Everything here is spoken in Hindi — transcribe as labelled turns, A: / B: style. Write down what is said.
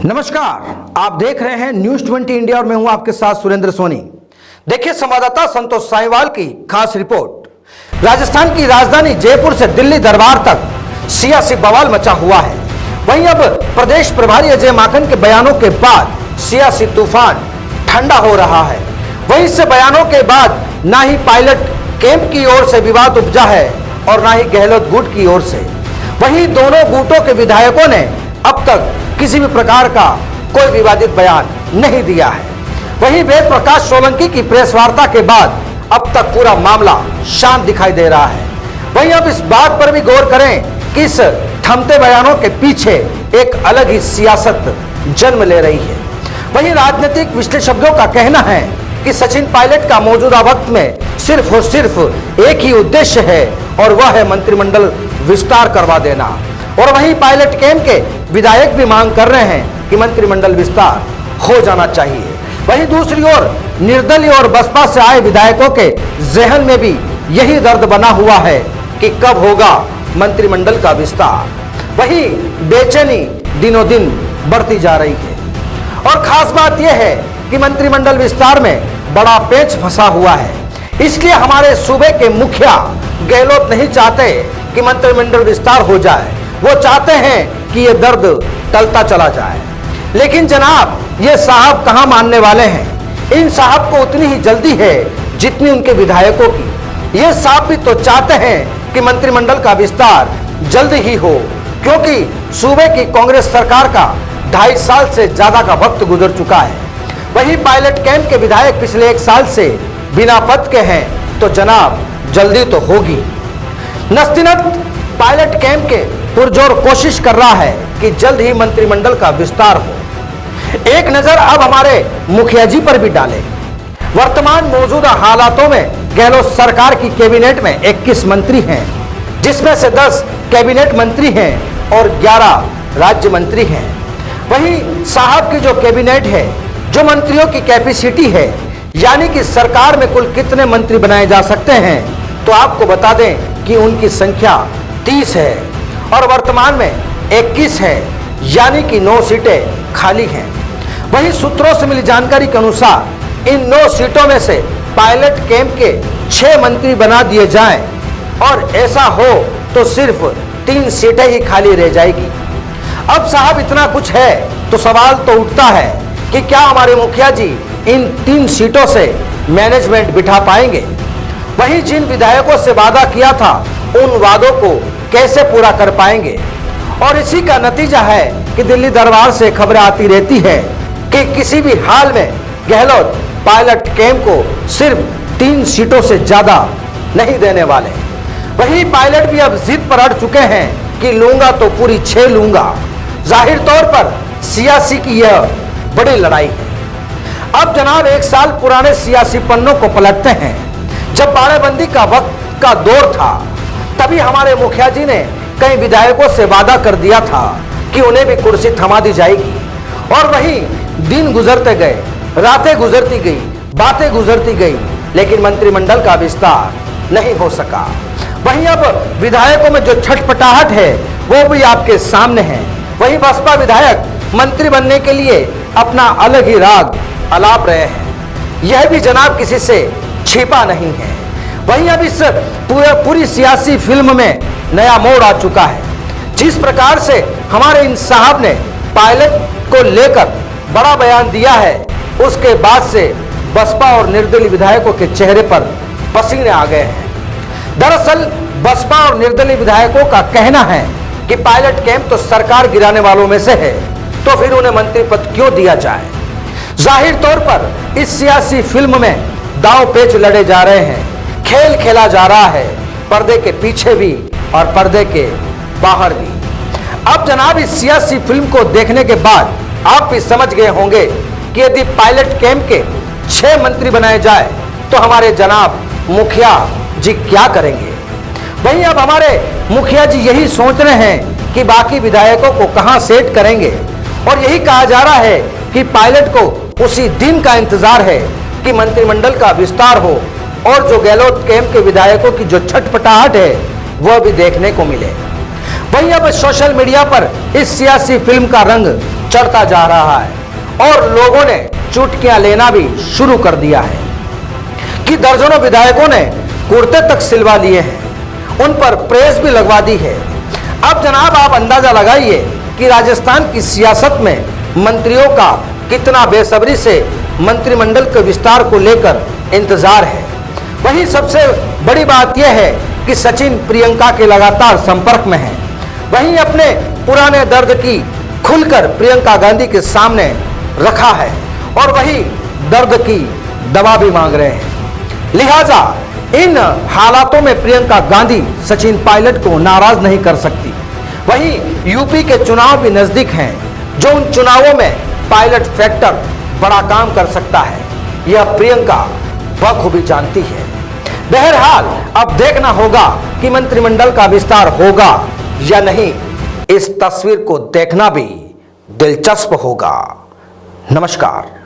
A: नमस्कार, आप देख रहे हैं न्यूज 20 इंडिया और मैं हूं आपके साथ सुरेंद्र सोनी। देखिए संवाददाता संतोष साहिवाल की खास रिपोर्ट। राजस्थान की राजधानी जयपुर से दिल्ली दरबार तक सियासी बवाल मचा हुआ है। वहीं अब प्रदेश प्रभारी अजय माकन के बयानों के बाद सियासी तूफान ठंडा हो रहा है। वहीं इस बयानों के बाद ना ही पायलट कैंप की ओर से विवाद उपजा है और ना ही गहलोत गुट की ओर से। वहीं दोनों गुटों के विधायकों ने अब तक किसी भी प्रकार का कोई विवादित बयान नहीं दिया है। वहीं वेद प्रकाश सोलंकी की प्रेस वार्ता के बाद अब तक पूरा मामला शांत दिखाई दे रहा है। वहीं अब इस बात पर भी गौर करें कि इस थमते बयानों के पीछे एक अलग ही सियासत जन्म ले रही है। वहीं राजनीतिक विश्लेषकों का कहना है कि सचिन पायलट का मौजूदा वक्त में सिर्फ और सिर्फ एक ही उद्देश्य है और वह है मंत्रिमंडल विस्तार करवा देना। और वहीं पायलट कैंप के विधायक भी मांग कर रहे हैं कि मंत्रिमंडल विस्तार हो जाना चाहिए। वहीं दूसरी ओर निर्दलीय और बसपा से आए विधायकों के जहन में भी यही दर्द बना हुआ है कि कब होगा मंत्रिमंडल का विस्तार। वहीं बेचैनी दिनों दिन बढ़ती जा रही है और खास बात यह है कि मंत्रिमंडल विस्तार में बड़ा पेच फंसा हुआ है। इसलिए हमारे सूबे के मुखिया गहलोत नहीं चाहते कि मंत्रिमंडल विस्तार हो जाए। वो चाहते हैं कि ये दर्द टलता चला जाए। लेकिन जनाब, ये साहब कहां मानने वाले हैं। इन साहब को उतनी ही जल्दी है जितनी उनके विधायकों की। ये साहब भी तो चाहते हैं कि मंत्रिमंडल का विस्तार जल्द ही हो, क्योंकि सूबे की कांग्रेस सरकार का 2.5 साल से ज्यादा का वक्त गुजर चुका है। वहीं पायलट कैंप के विधायक पिछले 1 साल से बिना पद के हैं, तो जनाब जल्दी तो होगी। नस्तिनत पायलट कैंप के पुरजोर कोशिश कर रहा है कि जल्द ही मंत्रिमंडल का विस्तार हो। एक नजर अब हमारे मुखिया जी पर भी डालें। वर्तमान मौजूदा हालातों में गहलोत सरकार की कैबिनेट में 21 मंत्री हैं, जिसमें से 10 कैबिनेट मंत्री हैं और 11 राज्य मंत्री हैं। वहीं साहब की जो कैबिनेट है, जो मंत्रियों की कैपेसिटी है, यानी कि सरकार में कुल कितने मंत्री बनाए जा सकते हैं, तो आपको बता दें कि उनकी संख्या 30 है और वर्तमान में 21 है, यानी कि 9 सीटें खाली हैं। वहीं सूत्रों से मिली जानकारी के अनुसार इन 9 सीटों में से पायलट कैंप के 6 मंत्री बना दिए जाएं और ऐसा हो तो सिर्फ 3 सीटें ही खाली रह जाएगी। अब साहब इतना कुछ है तो सवाल तो उठता है कि क्या हमारे मुखिया जी इन 3 सीटों से मैनेजमेंट बिठा पाएंगे। वहीं जिन विधायकों से वादा किया था उन वादों को कैसे पूरा कर पाएंगे। और इसी का नतीजा है कि दिल्ली दरबार से खबरें आती रहती है कि किसी भी हाल में गहलोत पायलट कैंप को सिर्फ 3 सीटों से ज्यादा नहीं देने वाले। वहीं पायलट भी अब जिद पर अड़ चुके हैं कि लूंगा तो पूरी 6 लूंगा। जाहिर तौर पर सियासी की यह बड़ी लड़ाई है। अब जनाब 1 साल पुराने सियासी पन्नों को पलटते हैं। जब बाड़ेबंदी का वक्त का दौर था, तभी हमारे मुखिया जी ने कई विधायकों से वादा कर दिया था कि उन्हें भी कुर्सी थमा दी जाएगी। और वहीं दिन गुजरते गए, रातें गुजरती गई, बातें गुजरती गई, लेकिन मंत्रिमंडल का विस्तार नहीं हो सका। वहीं अब विधायकों में जो छटपटाहट है वो भी आपके सामने है। वहीं बसपा विधायक मंत्री बनने के लिए अपना अलग ही राग अलाप रहे हैं। यह भी जनाब किसी से छिपा नहीं है। वहीं अब इस पूरी सियासी फिल्म में नया मोड़ आ चुका है। जिस प्रकार से हमारे इन साहब ने पायलट को लेकर बड़ा बयान दिया है, उसके बाद से बसपा और निर्दलीय विधायकों के चेहरे पर पसीने आ गए हैं। दरअसल बसपा और निर्दलीय विधायकों का कहना है कि पायलट कैंप तो सरकार गिराने वालों में से है, तो फिर उन्हें मंत्री पद क्यों दिया जाए। जाहिर तौर पर इस सियासी फिल्म में दांव पेच लड़े जा रहे हैं, खेल खेला जा रहा है, पर्दे के पीछे भी और पर्दे के बाहर भी। अब जनाब इस सियासी फिल्म को देखने के बाद आप भी समझ गए होंगे कि यदि पायलट कैंप के 6 मंत्री बनाए जाए तो हमारे जनाब मुखिया जी क्या करेंगे। वहीं अब हमारे मुखिया जी यही सोच रहे हैं कि बाकी विधायकों को कहां सेट करेंगे। और यही कहा जा रहा है कि पायलट को उसी दिन का इंतजार है कि मंत्रिमंडल का विस्तार हो और जो गहलोत कैंप के विधायकों की जो छटपटाहट है वह भी देखने को मिले। वहीं अब सोशल मीडिया पर इस सियासी फिल्म का रंग चढ़ता जा रहा है और लोगों ने चुटकियां लेना भी शुरू कर दिया है कि दर्जनों विधायकों ने कुर्ते तक सिलवा लिए हैं, उन पर प्रेस भी लगवा दी है। अब जनाब आप अंदाजा लगाइए कि राजस्थान की सियासत में मंत्रियों का कितना बेसब्री से मंत्रिमंडल के विस्तार को लेकर इंतजार है। वहीं सबसे बड़ी बात यह है कि सचिन प्रियंका के लगातार संपर्क में हैं। वहीं अपने पुराने दर्द की खुलकर प्रियंका गांधी के सामने रखा है और वही दर्द की दवा भी मांग रहे हैं। लिहाजा इन हालातों में प्रियंका गांधी सचिन पायलट को नाराज नहीं कर सकती। वहीं यूपी के चुनाव भी नजदीक हैं, जो उन चुनावों में पायलट फैक्टर बड़ा काम कर सकता है, यह प्रियंका बखूबी जानती है। बहरहाल अब देखना होगा कि मंत्रिमंडल का विस्तार होगा या नहीं। इस तस्वीर को देखना भी दिलचस्प होगा। नमस्कार।